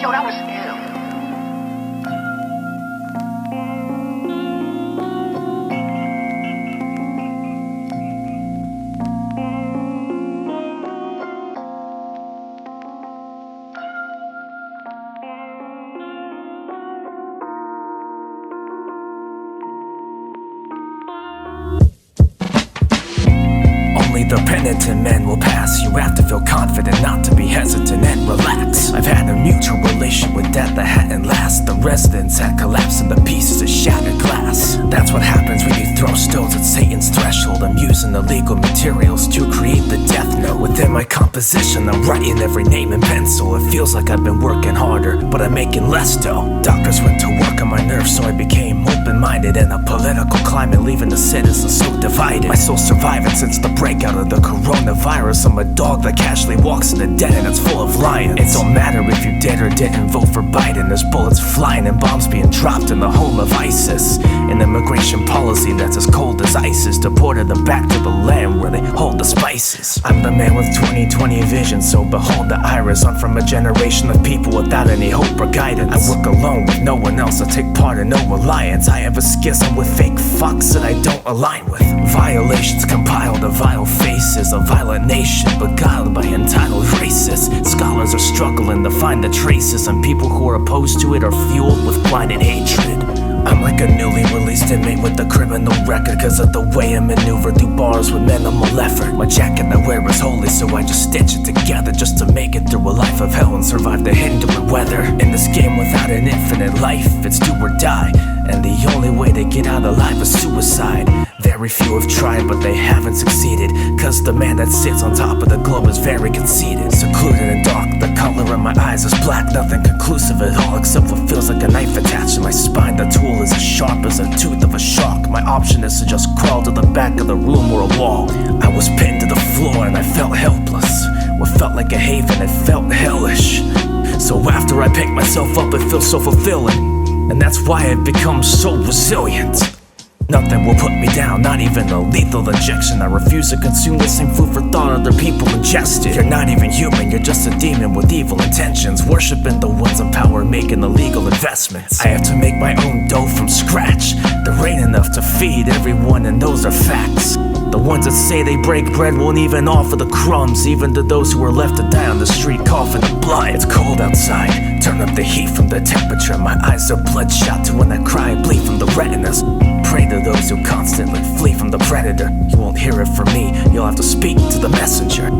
Yo, that was ill. Only the penitent men will pass. You have to feel confident, not to be hesitant and relax. I've had a mutual relation with death that hadn't last. The residents had collapsed into pieces of shattered glass. That's what happens when you throw stones at Satan's threshold. I'm using illegal materials to create the death note. Within my composition, I'm writing every name in pencil. It feels like I've been working harder, but I'm making less dough. Doctors went to work on my nerves, so I became open-minded. In a political climate, leaving the citizens so divided. My soul's surviving since the breakout of the coronavirus. I'm a dog that casually walks in the dead and it's full of lions. It don't matter if you did or didn't vote for Biden. There's bullets flying and bombs being dropped in the home of ISIS. An immigration policy that's as cold as ISIS deported them back to the land where they hold the spices. I'm the man with 20/20 vision, so behold the iris. I'm from a generation of people without any hope or guidance. I work alone with no one else, I take part in no alliance. I have a schism with fake fucks that I don't align with. Violations compiled of vile faces, a violent nation beguiled by entitled racists. Scholars are struggling to find the traces, and people who are opposed to it are fueled with blinded hatred. I'm like a newly released inmate with a criminal record, cause of the way I maneuver through bars with minimal effort. My jacket I wear is holy, so I just stitch it together just to make it through a life of hell and survive the hindering weather. In this game without an infinite life, it's do or die, and the only way to get out alive is suicide. Very few have tried, but they haven't succeeded, cause the man that sits on top of the globe is very conceited. Secluded and dark, the color in my eyes is black. Nothing conclusive at all, except what feels like a knife attached to my spine. The tool is as sharp as a tooth of a shark. My option is to just crawl to the back of the room or a wall. I was pinned to the floor and I felt helpless. What felt like a haven, it felt hellish. So after I pick myself up, it feels so fulfilling, and that's why I've become so resilient. Nothing will put me down, not even a lethal injection. I refuse to consume the same food for thought other people ingested. You're not even human, you're just a demon with evil intentions, worshipping the ones in power, making illegal investments. I have to make my own dough from scratch. There ain't enough to feed everyone, and those are facts. The ones that say they break bread won't even offer the crumbs, even to those who are left to die on the street coughing the blood. It's cold outside, turn up the heat from the temperature. My eyes are bloodshot to when I cry, bleed from the retinas. Pray to those who constantly flee from the predator. You won't hear it from me, you'll have to speak to the messenger.